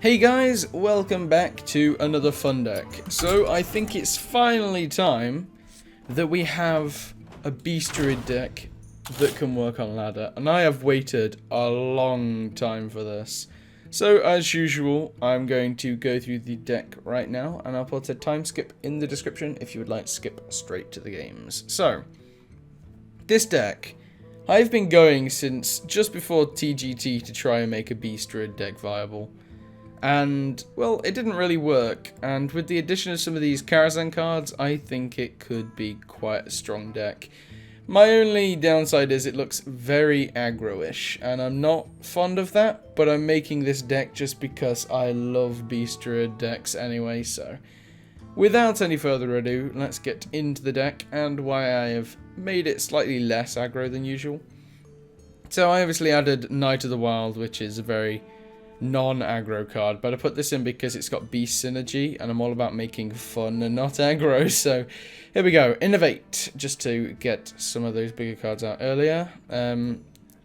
Hey guys, welcome back to another fun deck. So I think it's finally time that we have a Beast Druid deck that can work on ladder, and I have waited a long time for this. So as usual, I'm going to go through the deck right now, and I'll put a time skip in the description if you would like to skip straight to the games. So, this deck, I've been going since just before TGT to try and make a Beast Druid deck viable. And, well, it didn't really work, and with the addition of some of these Karazhan cards, I think it could be quite a strong deck. My only downside is it looks very aggro-ish, and I'm not fond of that, but I'm making this deck just because I love Beast Druid decks anyway, so without any further ado, let's get into the deck and why I have made it slightly less aggro than usual. So I obviously added Knight of the Wild, which is a very non-aggro card, but I put this in because it's got beast synergy and I'm all about making fun and not aggro. So here we go, Innovate, just to get some of those bigger cards out earlier. A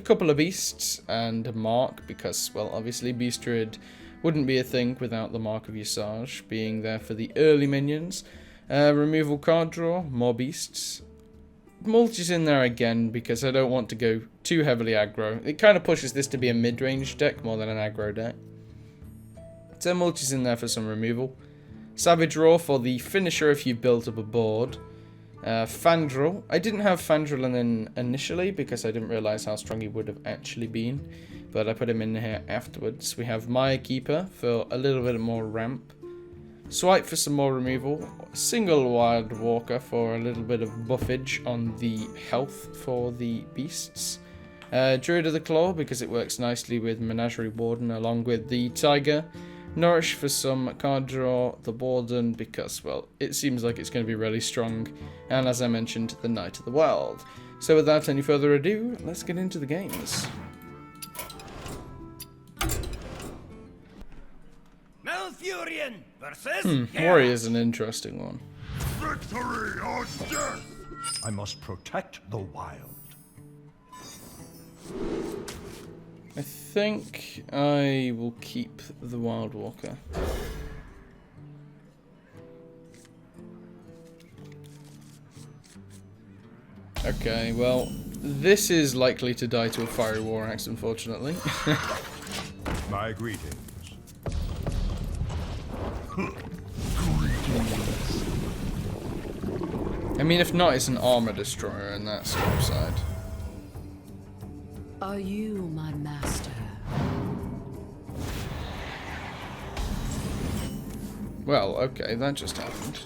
couple of beasts and Mark, because, well, obviously Beast Druid wouldn't be a thing without the Mark of Usage being there for the early minions. Removal card draw, more beasts. Mulch in there again because I don't want to go too heavily aggro. It kind of pushes this to be a mid-range deck more than an aggro deck. So Mulch in there for some removal. Savage Roar for the finisher if you built up a board. Fandral. I didn't have Fandral in initially because I didn't realise how strong he would have actually been. But I put him in here afterwards. We have Maya Keeper for a little bit more ramp. Swipe for some more removal. Single Wild Walker for a little bit of buffage on the health for the beasts. Druid of the Claw because it works nicely with Menagerie Warden along with the Tiger. Nourish for some card draw. The Warden because, well, it seems like it's going to be really strong. And as I mentioned, the Knight of the Wild. So without any further ado, let's get into the games. Malfurion versus Warrior's an interesting one. Victory or death! I must protect the wild. I think I will keep the Wild Walker. Okay, well, this is likely to die to a Fiery War Axe, unfortunately. My greetings. I mean, if not, it's an armor destroyer, and that's the upside. Are you my master? Well, okay, that just happened.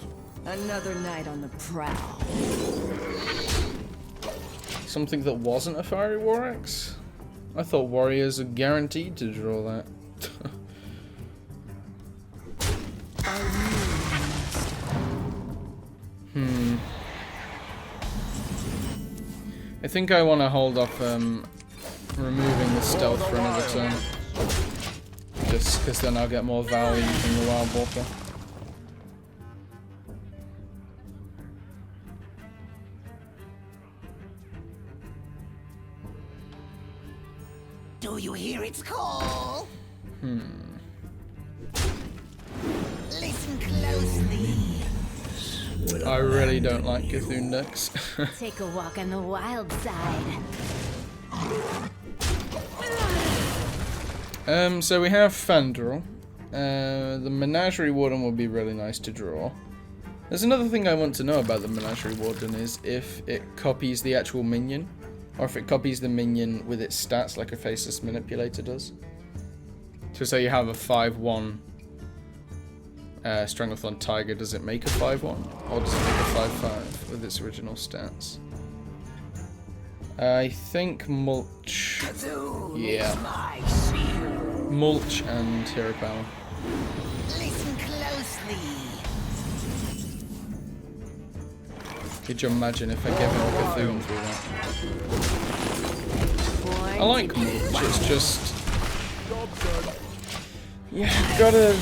Another night on the prowl. Something that wasn't a Fiery War Axe? I thought warriors are guaranteed to draw that. Are you my master? I think I want to hold off removing the stealth for another turn. Just because then I'll get more value from the Wild Walker. Do you hear its call? Listen closely. I really don't like Cthulhu decks. Take a walk on the wild side. So we have Fandral. The Menagerie Warden will be really nice to draw. There's another thing I want to know about the Menagerie Warden is if it copies the actual minion, or if it copies the minion with its stats like a Faceless Manipulator does. So say you have a 5-1 Stranglethorn Tiger, does it make a 5-1? Or does it make a 5-5 with its original stats? I think Mulch. Yeah. Mulch and Hero Power. Listen closely. Could you imagine if I gave him a Cthulhu through that? I like Mulch, it's just... Yeah, you gotta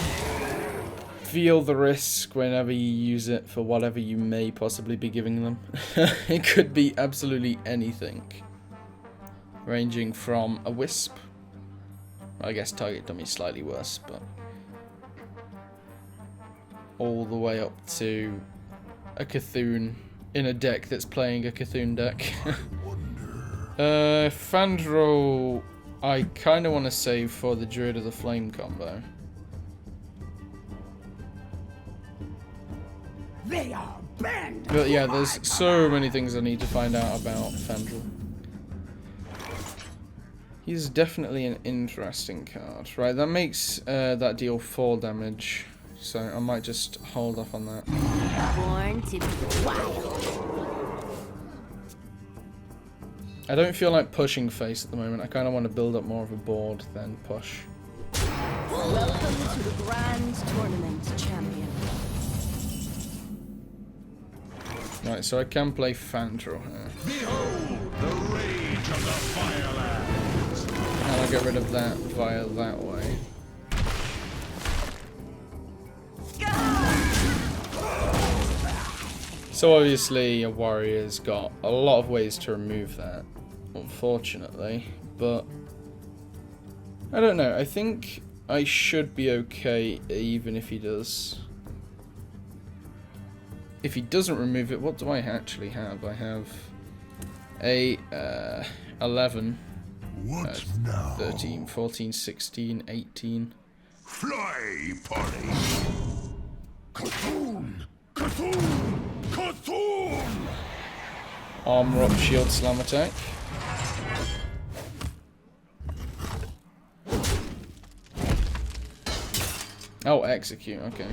feel the risk whenever you use it for whatever you may possibly be giving them. It could be absolutely anything. Ranging from a Wisp, I guess target dummy is slightly worse, but all the way up to a Cthulhu in a deck that's playing a Cthulhu deck. Fandral, I kind of want to save for the Druid of the Flame combo. They are banned. But yeah, there's so many things I need to find out about Fandral. He's definitely an interesting card. Right, that makes that deal 4 damage. So I might just hold off on that. Born to be wild. I don't feel like pushing face at the moment. I kind of want to build up more of a board than push. Welcome to the Grand Tournament, champion. Right, so I can play Fandral here. Behold the rage of the Firelands. And I'll get rid of that via that way. So obviously a warrior's got a lot of ways to remove that, unfortunately, but I don't know, I think I should be okay even if he does. If he doesn't remove it, what do I actually have? I have a 11, What now? 13, 14, 16, 18. Fly, party! Cthulhu! Cthulhu! Cthulhu! Armor up, shield, slam attack. Oh, execute, okay.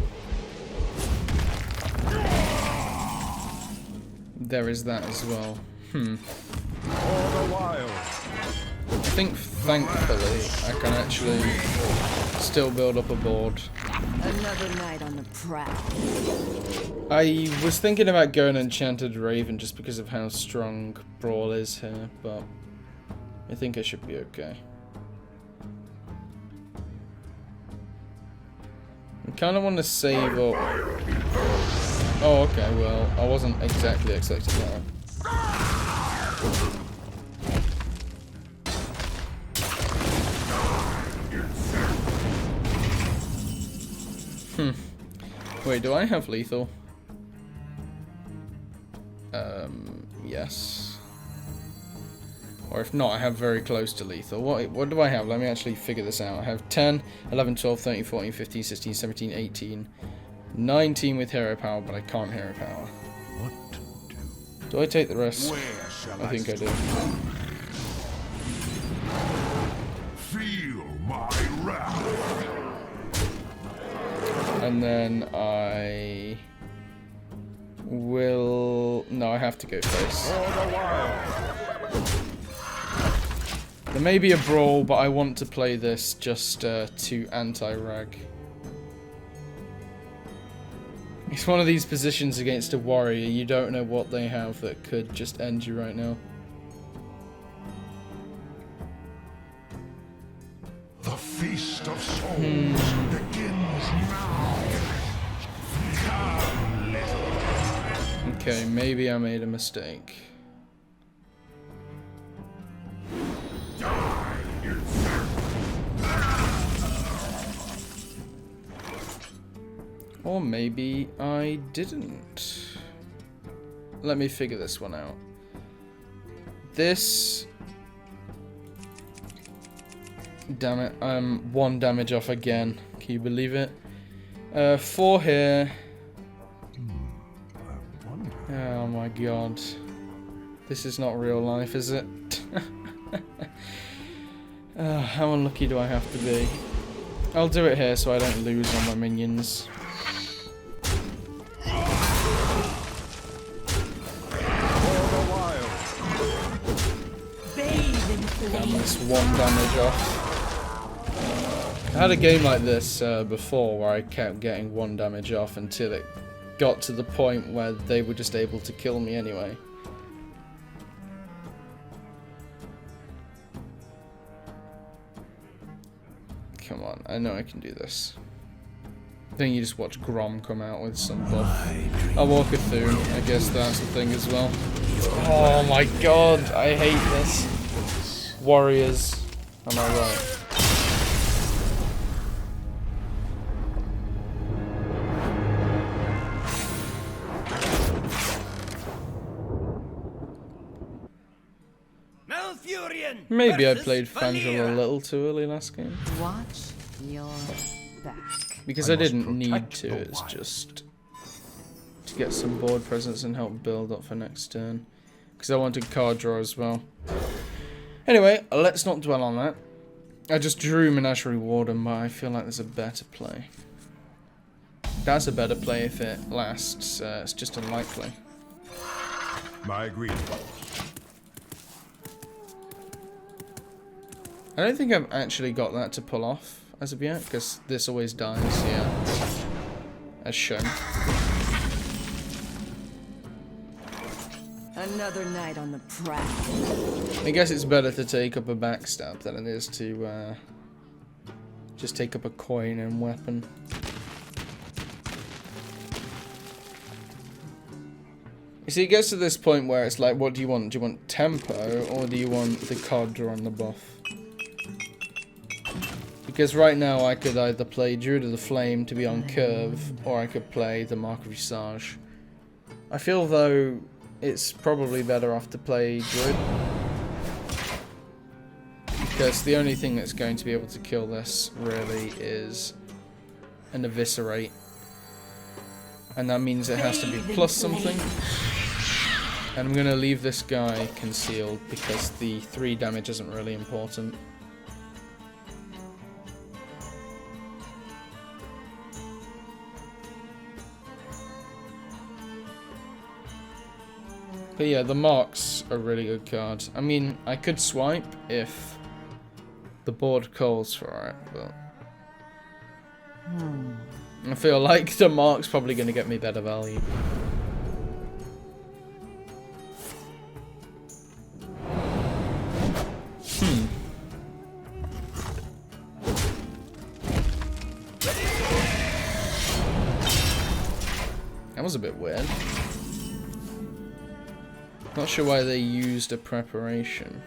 There is that as well. All the while. I think, thankfully, I can actually still build up a board. Another night on the prowl. I was thinking about going Enchanted Raven just because of how strong Brawl is here, but I think I should be okay. I kind of want to save up. Oh, okay, well, I wasn't exactly expecting that. Wait, do I have lethal? Yes. Or if not, I have very close to lethal. What do I have? Let me actually figure this out. I have 10, 11, 12, 13, 14, 15, 16, 17, 18, 19 with hero power, but I can't hero power. What to do? Do I take the risk? Where shall I think I do. Feel my wrath. And then I will... No, I have to go face. All the while. There may be a brawl, but I want to play this just to anti-rag. It's one of these positions against a warrior, you don't know what they have that could just end you right now. The feast of souls begins now. Come, little. Okay, maybe I made a mistake. Or maybe I didn't. Let me figure this one out. This... Damn it, I'm 1 damage off again. Can you believe it? 4 here. Oh my god. This is not real life, is it? How unlucky do I have to be? I'll do it here so I don't lose on my minions. Damn, that's 1 damage off. I had a game like this before where I kept getting 1 damage off until it got to the point where they were just able to kill me anyway. Come on, I know I can do this. Then you just watch Grom come out with some buff. I'll walk it through, I guess that's the thing as well. Oh my god, I hate this. Warriors, am I right? champion. Maybe I versus played Fandral a Vanilla. little too early last game. Watch your back. Because I I must didn't need protect to, the it's wild. just to get some board presence and help build up for next turn. Because I wanted card draw as well. Anyway, let's not dwell on that. I just drew Menagerie Warden, but I feel like there's a better play. That's a better play if it lasts, it's just unlikely. My greetings. I don't think I've actually got that to pull off as of yet, because this always dies, yeah. As shown. Another night on the prowl. I guess it's better to take up a backstab than it is to just take up a coin and weapon. You see, it gets to this point where it's like, what do you want? Do you want tempo, or do you want the card draw on the buff? Because right now I could either play Druid of the Flame to be on curve, or I could play the Mark of Visage. I feel though it's probably better off to play Druid. Because the only thing that's going to be able to kill this, really, is an Eviscerate. And that means it has to be plus something. And I'm going to leave this guy concealed, because the 3 damage isn't really important. But yeah, the marks are a really good card. I mean, I could swipe if the board calls for it, but I feel like the mark's probably going to get me better value. That was a bit weird. Not sure why they used a preparation.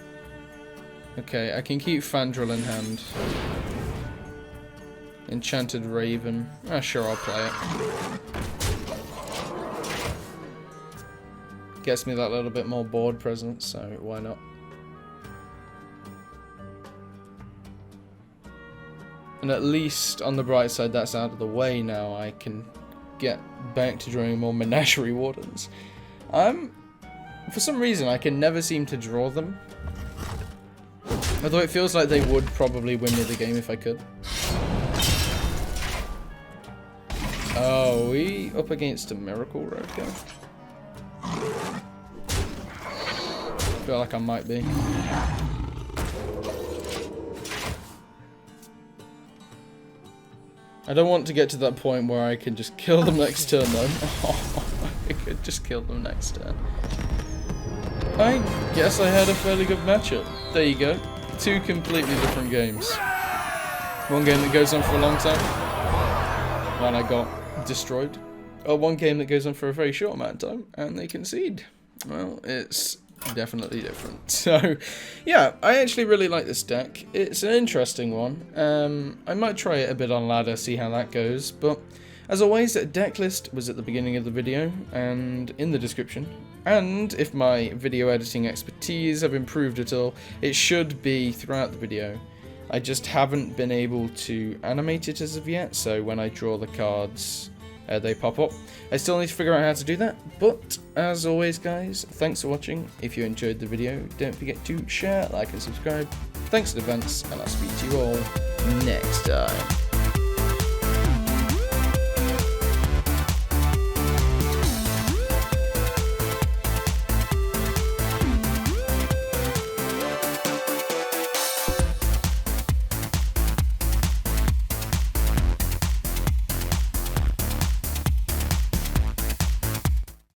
Okay, I can keep Fandral in hand. Enchanted Raven. Ah, sure, I'll play it. Gets me that little bit more board presence, so why not? And at least on the bright side, that's out of the way now. I can get back to drawing more Menagerie Wardens. For some reason, I can never seem to draw them. Although it feels like they would probably win me the game if I could. Oh, are we up against a Miracle Roadkill? I feel like I might be. I don't want to get to that point where I can just kill them next turn though. I could just kill them next turn. I guess I had a fairly good matchup. There you go. 2 completely different games. One game that goes on for a long time, and I got destroyed. Or one game that goes on for a very short amount of time, and they concede. Well, it's definitely different. So, yeah, I actually really like this deck. It's an interesting one. I might try it a bit on ladder, see how that goes. But, as always, a deck list was at the beginning of the video, and in the description. And if my video editing expertise have improved at all, it should be throughout the video. I just haven't been able to animate it as of yet, so when I draw the cards, they pop up. I still need to figure out how to do that, but as always guys, thanks for watching. If you enjoyed the video, don't forget to share, like and subscribe. Thanks in advance, and I'll speak to you all next time.